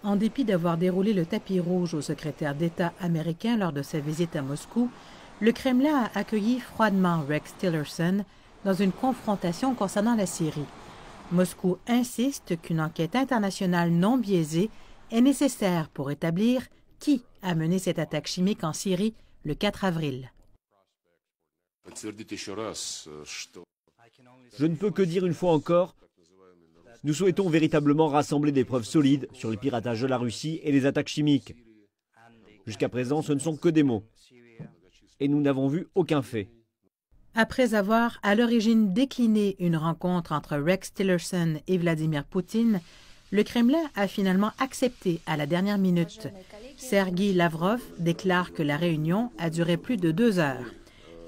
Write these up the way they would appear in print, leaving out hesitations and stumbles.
En dépit d'avoir déroulé le tapis rouge au secrétaire d'État américain lors de sa visite à Moscou, le Kremlin a accueilli froidement Rex Tillerson dans une confrontation concernant la Syrie. Moscou insiste qu'une enquête internationale non biaisée est nécessaire pour établir qui a mené cette attaque chimique en Syrie le 4 avril. Je ne peux que dire une fois encore, nous souhaitons véritablement rassembler des preuves solides sur les piratages de la Russie et les attaques chimiques. Jusqu'à présent, ce ne sont que des mots. Et nous n'avons vu aucun fait. Après avoir à l'origine décliné une rencontre entre Rex Tillerson et Vladimir Poutine, le Kremlin a finalement accepté à la dernière minute. Sergueï Lavrov déclare que la réunion a duré plus de 2 heures.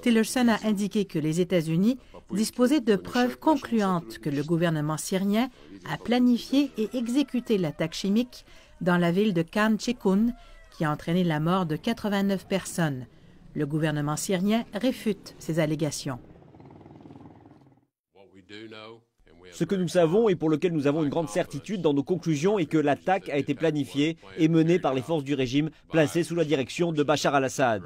Tillerson a indiqué que les États-Unis disposaient de preuves concluantes que le gouvernement syrien a planifié et exécuté l'attaque chimique dans la ville de Khan Cheikhoun, qui a entraîné la mort de 89 personnes. Le gouvernement syrien réfute ces allégations. Ce que nous savons et pour lequel nous avons une grande certitude dans nos conclusions est que l'attaque a été planifiée et menée par les forces du régime placées sous la direction de Bachar al-Assad.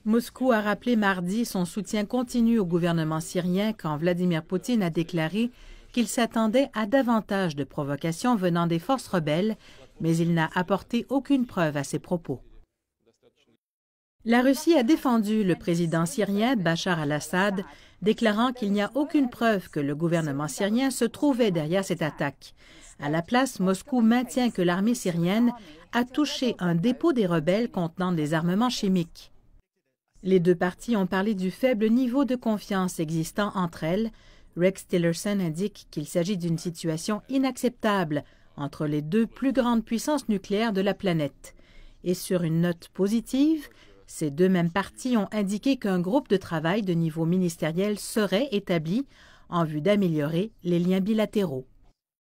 Moscou a rappelé mardi son soutien continu au gouvernement syrien quand Vladimir Poutine a déclaré qu'il s'attendait à davantage de provocations venant des forces rebelles, mais il n'a apporté aucune preuve à ses propos. La Russie a défendu le président syrien Bachar al-Assad, déclarant qu'il n'y a aucune preuve que le gouvernement syrien se trouvait derrière cette attaque. À la place, Moscou maintient que l'armée syrienne a touché un dépôt des rebelles contenant des armements chimiques. Les deux parties ont parlé du faible niveau de confiance existant entre elles. Rex Tillerson indique qu'il s'agit d'une situation inacceptable entre les deux plus grandes puissances nucléaires de la planète. Et sur une note positive, ces deux mêmes parties ont indiqué qu'un groupe de travail de niveau ministériel serait établi en vue d'améliorer les liens bilatéraux.